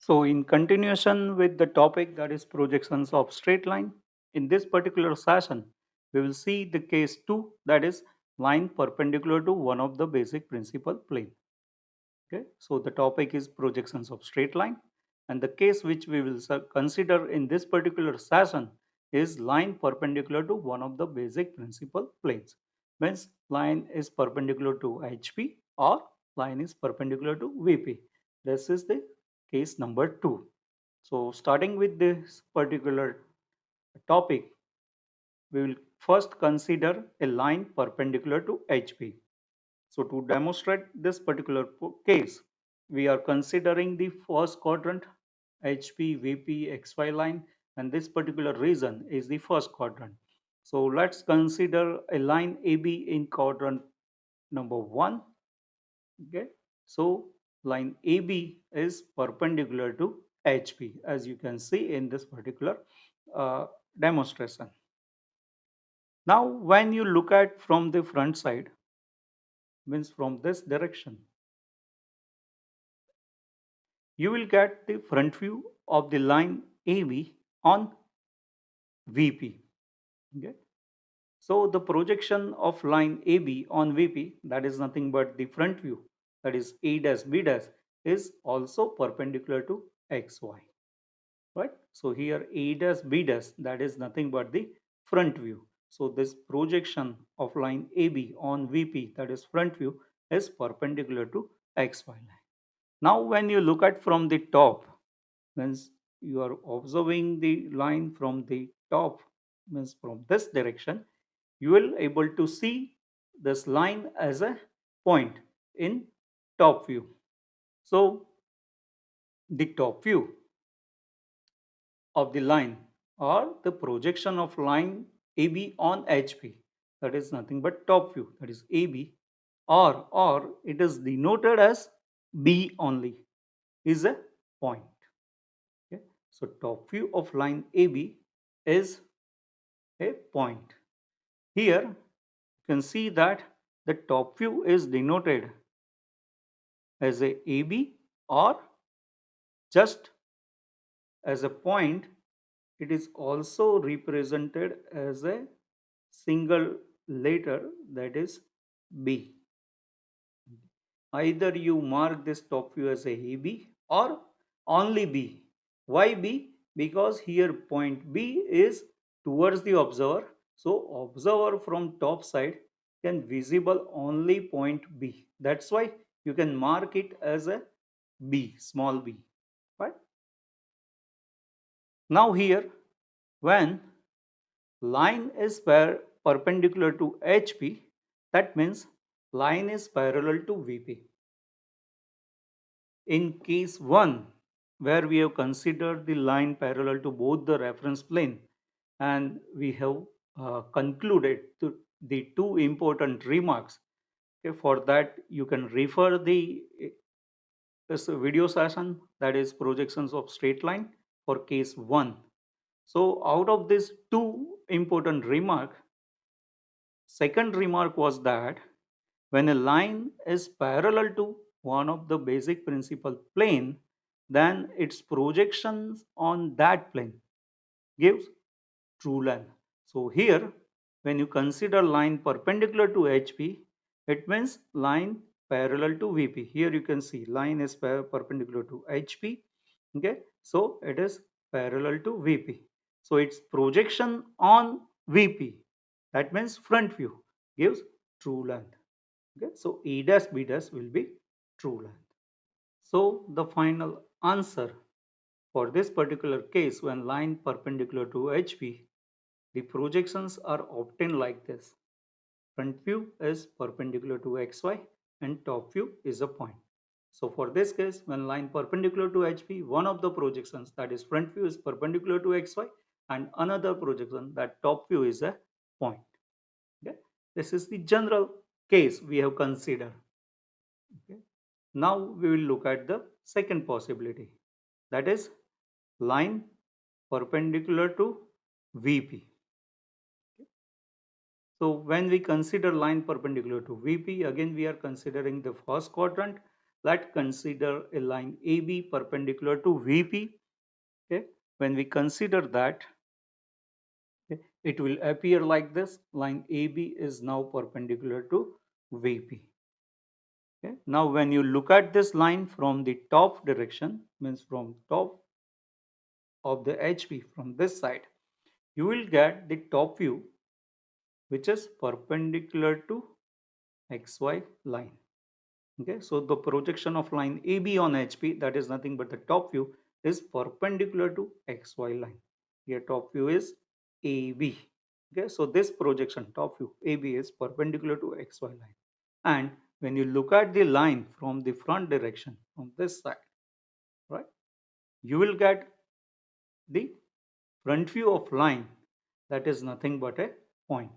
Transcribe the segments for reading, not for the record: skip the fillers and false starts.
So in continuation with the topic that is projections of straight line, in this particular session, we will see the case 2 that is line perpendicular to one of the basic principal plane. Okay, so the topic is projections of straight line and the case which we will consider in this particular session is line perpendicular to one of the basic principal planes. Means line is perpendicular to HP or line is perpendicular to VP. This is the case number 2. So starting with this particular topic, we will first consider a line perpendicular to HP. So to demonstrate this particular case, we are considering the first quadrant HP, VP, XY line, and this particular region is the first quadrant. So let's consider a line AB in quadrant number 1. Okay, so line AB is perpendicular to HP as you can see in this particular demonstration. Now when you look at from the front side, means from this direction, you will get the front view of the line AB on VP. Okay. So the projection of line AB on VP, that is nothing but the front view, that is A dash B dash, is also perpendicular to XY. Right. So here A dash B dash, that is nothing but the front view. So this projection of line AB on VP, that is front view, is perpendicular to XY line. Now when you look at from the top, means you are observing the line from the top, means from this direction, you will able to see this line as a point in top view. So the top view of the line or the projection of line AB on HP, that is nothing but top view, that is AB, or it is denoted as B only, is a point. Okay. So top view of line AB is a point. Here you can see that the top view is denoted as a AB or just as a point. It is also represented as a single letter, that is B. Either you mark this top view as a AB or only B. Why B? Because here point B is towards the observer. So observer from top side can visible only point B. That's why you can mark it as a B, small b. Right? Now here when line is perpendicular to HP, that means line is parallel to VP. In case 1, where we have considered the line parallel to both the reference plane and we have concluded the two important remarks. Okay, for that you can refer the this video session, that is projections of straight line for case 1. So out of these two important remark, second remark was that when a line is parallel to one of the basic principal plane, then its projections on that plane gives true length. So here, when you consider line perpendicular to HP, it means line parallel to VP. Here you can see line is perpendicular to HP. Okay, so it is parallel to VP. So its projection on VP, that means front view, gives true length. Okay, so E dash B dash will be true length. So the final answer for this particular case, when line perpendicular to HP, the projections are obtained like this. Front view is perpendicular to XY and top view is a point. So for this case, when line perpendicular to HP, one of the projections, that is front view, is perpendicular to XY and another projection, that top view, is a point. Okay? This is the general case we have considered. Okay? Now we will look at the second possibility, that is line perpendicular to VP. So when we consider line perpendicular to VP, again we are considering the first quadrant Let's consider a line AB perpendicular to VP. Okay, when we consider that, okay, it will appear like this. Line AB is now perpendicular to VP. Okay. Now, when you look at this line from the top direction, means from top of the HP from this side, you will get the top view which is perpendicular to XY line. Okay, so the projection of line AB on HP, that is nothing but the top view, is perpendicular to XY line. Here top view is AB. Okay, so this projection top view AB is perpendicular to XY line. And when you look at the line from the front direction from this side, right, you will get the front view of line that is nothing but a point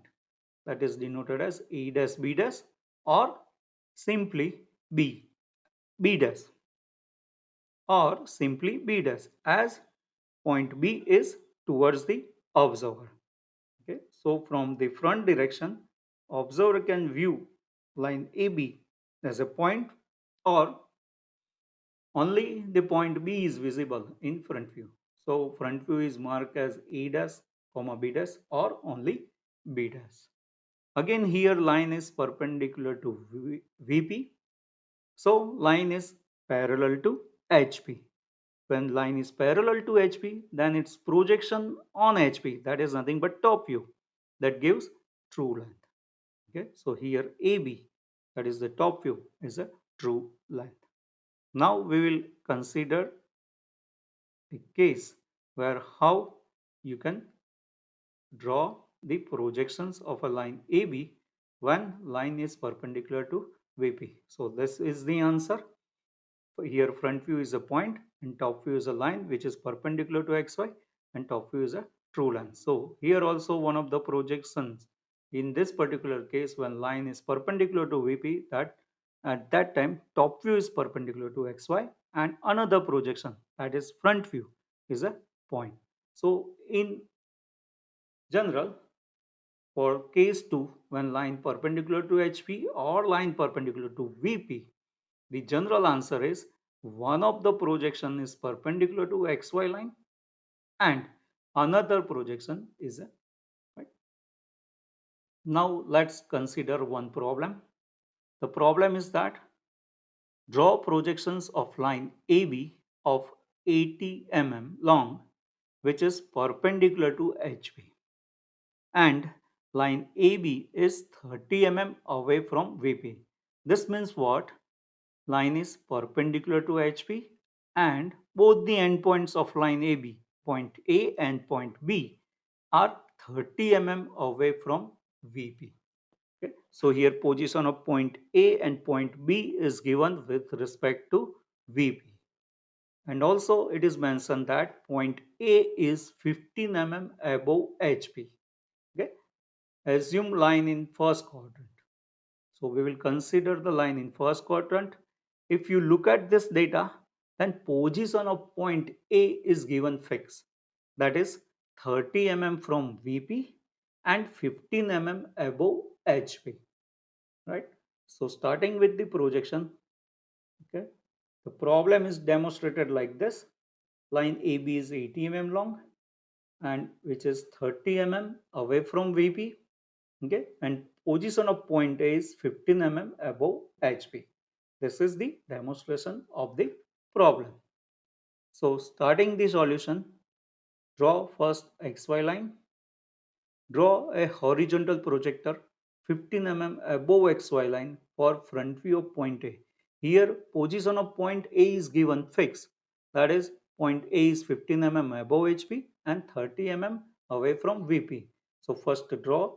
that is denoted as A dash B dash or simply B dash or simply B dash as point B is towards the observer. Okay, so from the front direction, observer can view line AB as a point or only the point B is visible in front view. So front view is marked as A dash, comma B dash or only B dash. Again here line is perpendicular to VP. So line is parallel to HP. When line is parallel to HP, then its projection on HP, that is nothing but top view, that gives true length. Okay, so here AB, that is the top view, is a true length. Now we will consider a case where how you can draw the projections of a line AB when line is perpendicular to VP. So this is the answer. Here front view is a point and top view is a line which is perpendicular to XY and top view is a true line. So here also one of the projections in this particular case when line is perpendicular to VP, that at that time top view is perpendicular to XY and another projection, that is front view, is a point. So in general, for case 2, when line perpendicular to HP or line perpendicular to VP, the general answer is one of the projection is perpendicular to XY line and another projection is a right. Now let's consider one problem. The problem is that draw projections of line AB of 80 mm long which is perpendicular to HP and line AB is 30 mm away from VP. This means what? Line is perpendicular to HP and both the endpoints of line AB, point A and point B, are 30 mm away from VP. Okay. So here position of point A and point B is given with respect to VP. And also it is mentioned that point A is 15 mm above HP. Okay. Assume line in first quadrant. So we will consider the line in first quadrant. If you look at this data, then position of point A is given fixed. That is 30 mm from VP and 15 mm above HP. Right? So starting with the projection, okay, the problem is demonstrated like this. Line AB is 80 mm long and which is 30 mm away from VP. Okay, and position of point A is 15 mm above HP. This is the demonstration of the problem. So starting the solution, draw first XY line, draw a horizontal projector 15 mm above XY line for front view of point A. Here position of point A is given fixed, that is point A is 15 mm above HP and 30 mm away from VP. So first draw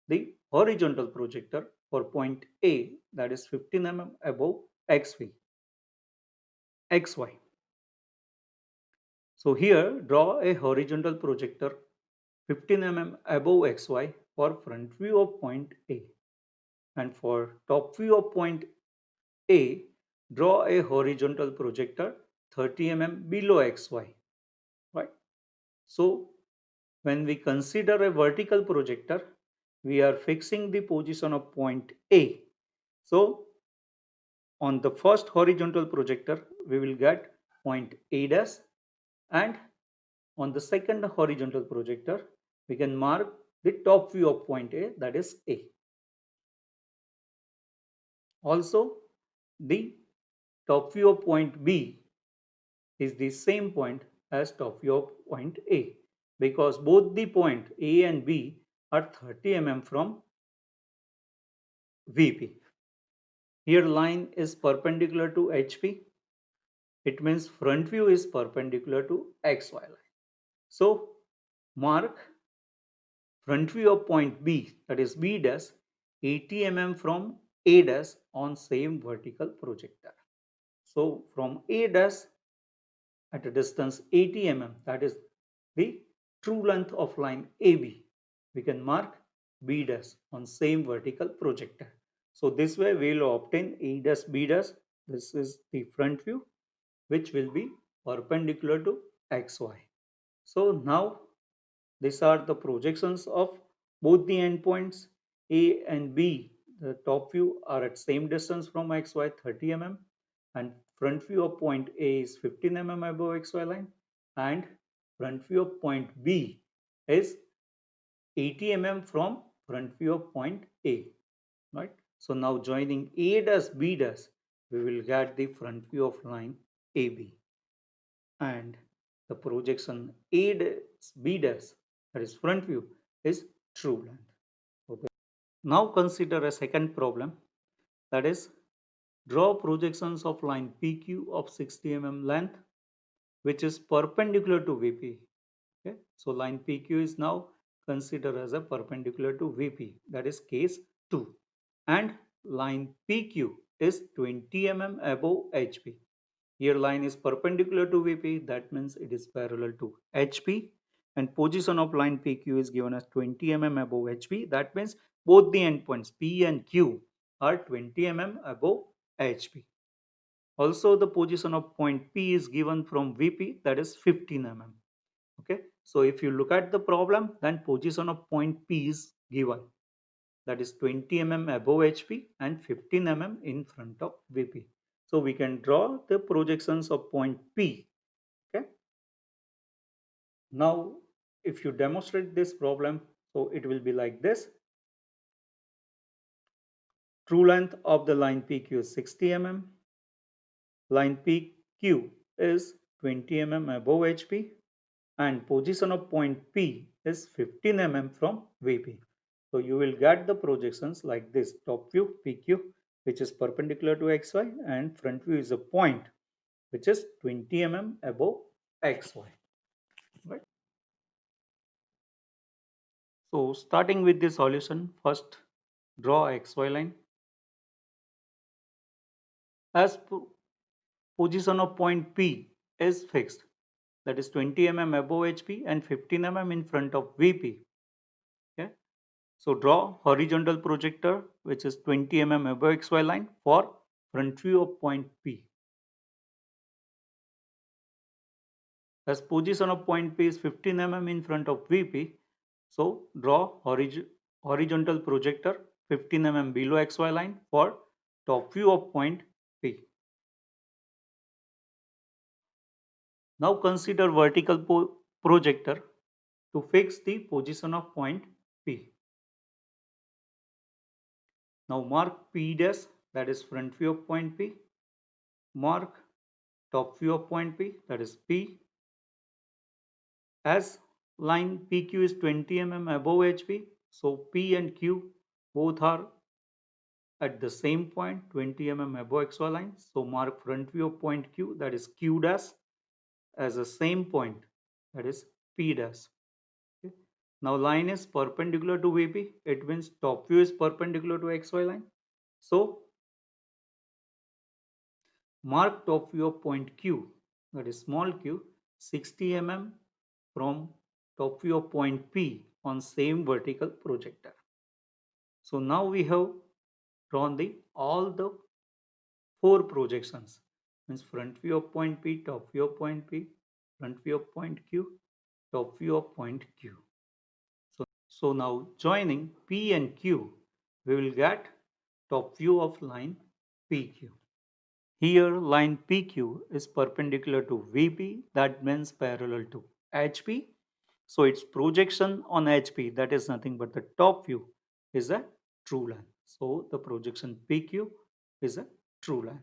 the horizontal projector for point A, that is 15 mm above XY. So here draw a horizontal projector 15 mm above XY for front view of point A. And for top view of point A, draw a horizontal projector 30 mm below XY. Right? So when we consider a vertical projector, we are fixing the position of point A. So on the first horizontal projector, we will get point A dash, and on the second horizontal projector, we can mark the top view of point A, that is A. Also, the top view of point B is the same point as top view of point A, because both the point A and B are 30 mm from VP. Here line is perpendicular to HP. It means front view is perpendicular to XY line. So mark front view of point B, that is B dash, 80 mm from A dash on same vertical projector. So from A dash at a distance 80 mm, that is the true length of line AB, we can mark B dash on same vertical projector. So this way we will obtain A dash B dash. This is the front view, which will be perpendicular to XY. So now these are the projections of both the endpoints A and B. The top view are at same distance from XY 30 mm, and front view of point A is 15 mm above XY line, and front view of point B is 80 mm from front view of point A. Right? So now joining A dash B dash, we will get the front view of line AB, and the projection A dash B dash, that is front view, is true length. Okay. Now consider a second problem, that is draw projections of line PQ of 60 mm length, which is perpendicular to VP. Okay. So line PQ is now considered as a perpendicular to VP, that is case 2, and line PQ is 20 mm above HP. Here line is perpendicular to VP, that means it is parallel to HP, and position of line PQ is given as 20 mm above HP, that means both the endpoints P and Q are 20 mm above HP. Also the position of point P is given from VP, that is 15 mm. Okay, so if you look at the problem, then position of point P is given, that is 20 mm above HP and 15 mm in front of VP. So we can draw the projections of point P. Okay. Now, if you demonstrate this problem, so it will be like this. True length of the line PQ is 60 mm. Line PQ is 20 mm above HP, and position of point P is 15 mm from VP. So you will get the projections like this: top view PQ, which is perpendicular to XY, and front view is a point which is 20 mm above XY. Right? So starting with the solution, first draw XY line. As position of point P is fixed, that is 20 mm above HP and 15 mm in front of VP. Okay. So draw horizontal projector which is 20 mm above XY line for front view of point P. As position of point P is 15 mm in front of VP, so draw horizontal projector 15 mm below XY line for top view of point P. Now consider vertical projector to fix the position of point P. Now mark P dash, that is front view of point P. Mark top view of point P, that is P. As line PQ is 20 mm above HP, so P and Q both are at the same point 20 mm above XY line. So mark front view of point Q, that is Q dash, as the same point, that is P dash. Okay. Now line is perpendicular to VP, it means top view is perpendicular to XY line. So mark top view of point Q, that is small q, 60 mm from top view of point P on same vertical projector. So now we have drawn the all the four projections, means front view of point P, top view of point P, front view of point Q, top view of point Q. So now joining P and Q, we will get top view of line PQ. Here line PQ is perpendicular to VP, that means parallel to HP. So its projection on HP, that is nothing but the top view, is a true line. So the projection PQ is a true line.